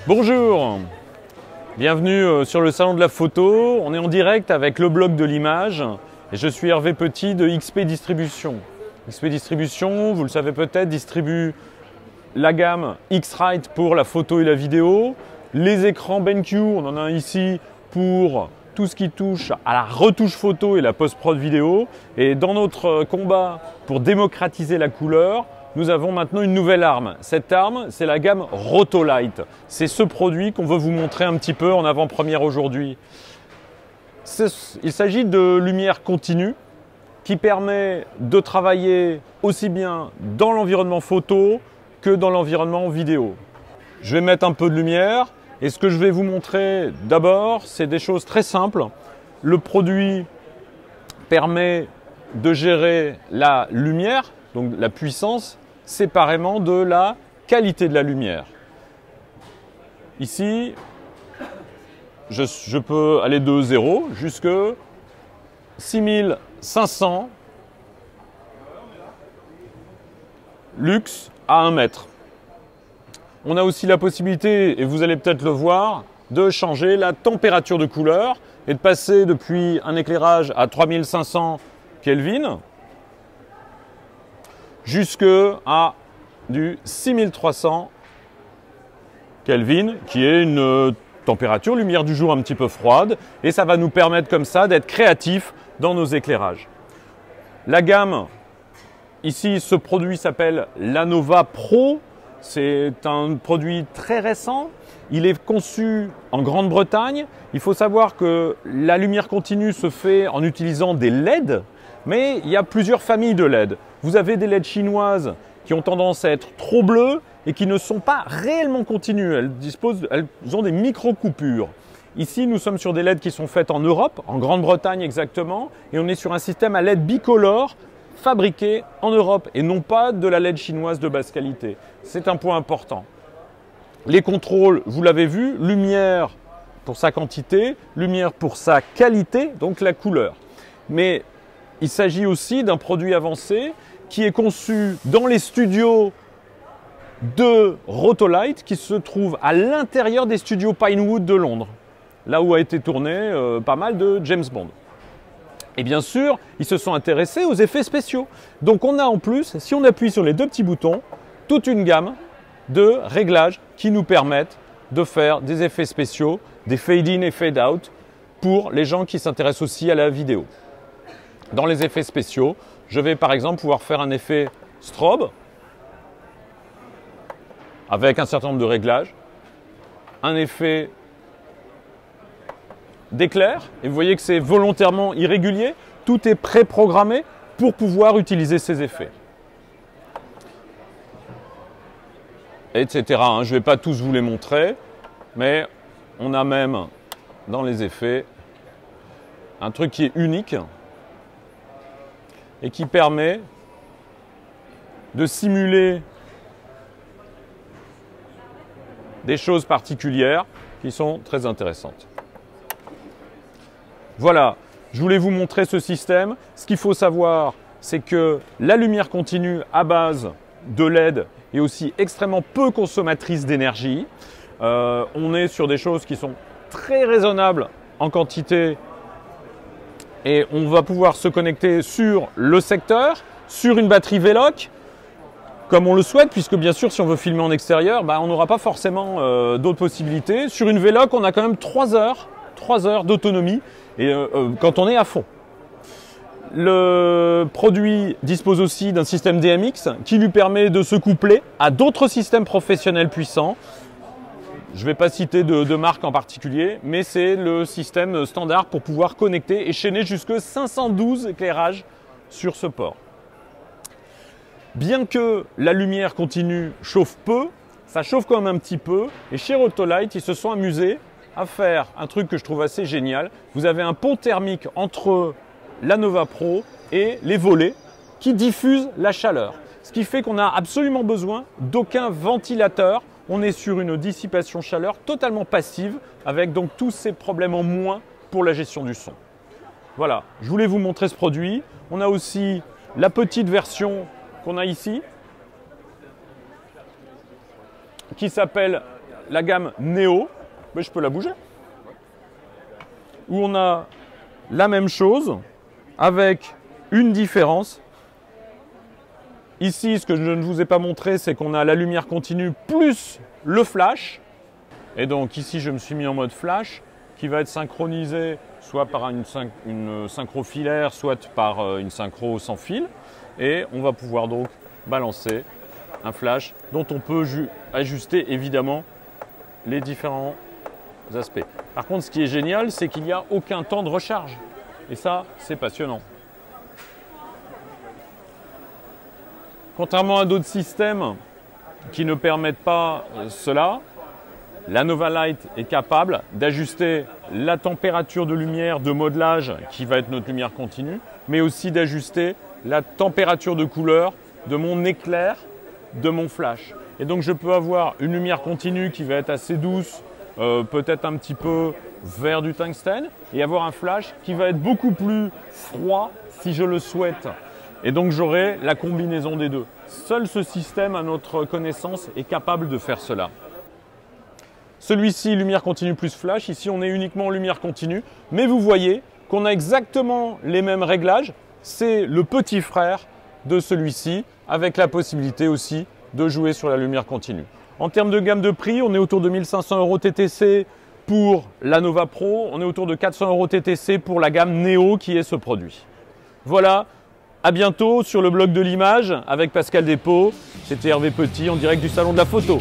Bonjour, bienvenue sur le salon de la photo. On est en direct avec le blog de l'image et je suis Hervé Petit de XP Distribution. XP Distribution, vous le savez peut-être, distribue la gamme X-Rite pour la photo et la vidéo, les écrans BenQ, on en a un ici pour tout ce qui touche à la retouche photo et la post-prod vidéo. Et dans notre combat pour démocratiser la couleur, nous avons maintenant une nouvelle arme. Cette arme, c'est la gamme Rotolight. C'est ce produit qu'on veut vous montrer un petit peu en avant-première aujourd'hui. Il s'agit de lumière continue qui permet de travailler aussi bien dans l'environnement photo que dans l'environnement vidéo. Je vais mettre un peu de lumière et ce que je vais vous montrer d'abord, c'est des choses très simples. Le produit permet de gérer la lumière, donc la puissance, séparément de la qualité de la lumière. Ici, je peux aller de 0 jusqu'à 6500 lux à 1 mètre. On a aussi la possibilité, et vous allez peut-être le voir, de changer la température de couleur et de passer depuis un éclairage à 3500 Kelvin jusqu'à du 6300 Kelvin, qui est une température lumière du jour un petit peu froide, et ça va nous permettre comme ça d'être créatifs dans nos éclairages. La gamme, ici, ce produit s'appelle l'Anova Pro. C'est un produit très récent. Il est conçu en Grande-Bretagne. Il faut savoir que la lumière continue se fait en utilisant des LED, mais il y a plusieurs familles de LED. Vous avez des LED chinoises qui ont tendance à être trop bleues et qui ne sont pas réellement continues. Elles ont des micro-coupures. Ici, nous sommes sur des LED qui sont faites en Europe, en Grande-Bretagne exactement, et on est sur un système à LED bicolore fabriqué en Europe et non pas de la LED chinoise de basse qualité. C'est un point important. Les contrôles, vous l'avez vu, lumière pour sa quantité, lumière pour sa qualité, donc la couleur. Mais il s'agit aussi d'un produit avancé qui est conçu dans les studios de Rotolight qui se trouve à l'intérieur des studios Pinewood de Londres, là où a été tourné pas mal de James Bond. Et bien sûr, ils se sont intéressés aux effets spéciaux. Donc on a en plus, si on appuie sur les deux petits boutons, toute une gamme de réglages qui nous permettent de faire des effets spéciaux, des fade-in et fade-out pour les gens qui s'intéressent aussi à la vidéo. Dans les effets spéciaux, je vais par exemple pouvoir faire un effet strobe avec un certain nombre de réglages, un effet d'éclair, et vous voyez que c'est volontairement irrégulier, tout est préprogrammé pour pouvoir utiliser ces effets. Etc. Je ne vais pas tous vous les montrer, mais on a même dans les effets un truc qui est unique et qui permet de simuler des choses particulières qui sont très intéressantes. Voilà, je voulais vous montrer ce système. Ce qu'il faut savoir, c'est que la lumière continue à base de LED est aussi extrêmement peu consommatrice d'énergie. On est sur des choses qui sont très raisonnables en quantité et on va pouvoir se connecter sur le secteur, sur une batterie Veloc, comme on le souhaite, puisque bien sûr, si on veut filmer en extérieur, on n'aura pas forcément d'autres possibilités. Sur une Veloc, on a quand même 3 heures d'autonomie et quand on est à fond. Le produit dispose aussi d'un système DMX qui lui permet de se coupler à d'autres systèmes professionnels puissants. Je ne vais pas citer de marque en particulier, mais c'est le système standard pour pouvoir connecter et chaîner jusqu'à 512 éclairages sur ce port. Bien que la lumière continue chauffe peu, ça chauffe quand même un petit peu. Et chez Rotolight, ils se sont amusés à faire un truc que je trouve assez génial. Vous avez un pont thermique entre l'Anova Pro et les volets qui diffusent la chaleur. Ce qui fait qu'on n'a absolument besoin d'aucun ventilateur. On est sur une dissipation chaleur totalement passive avec donc tous ces problèmes en moins pour la gestion du son. Voilà, je voulais vous montrer ce produit. On a aussi la petite version qu'on a ici qui s'appelle la gamme Neo, mais je peux la bouger, où on a la même chose avec une différence. Ici, ce que je ne vous ai pas montré, c'est qu'on a la lumière continue plus le flash. Et donc ici, je me suis mis en mode flash, qui va être synchronisé soit par une synchro filaire, soit par une synchro sans fil. Et on va pouvoir donc balancer un flash dont on peut ajuster évidemment les différents aspects. Par contre, ce qui est génial, c'est qu'il n'y a aucun temps de recharge. Et ça, c'est passionnant. Contrairement à d'autres systèmes qui ne permettent pas cela, la Nova Light est capable d'ajuster la température de lumière de modelage qui va être notre lumière continue, mais aussi d'ajuster la température de couleur de mon éclair, de mon flash. Et donc je peux avoir une lumière continue qui va être assez douce, peut-être un petit peu vert du tungstène, et avoir un flash qui va être beaucoup plus froid si je le souhaite. Et donc j'aurai la combinaison des deux. Seul ce système, à notre connaissance, est capable de faire cela. Celui-ci, lumière continue plus flash. Ici, on est uniquement en lumière continue. Mais vous voyez qu'on a exactement les mêmes réglages. C'est le petit frère de celui-ci, avec la possibilité aussi de jouer sur la lumière continue. En termes de gamme de prix, on est autour de 1 500 € TTC pour la Nova Pro. On est autour de 400 € TTC pour la gamme Neo qui est ce produit. Voilà. À bientôt sur le blog de l'image avec Pascal Despaux. C'était Hervé Petit en direct du Salon de la Photo.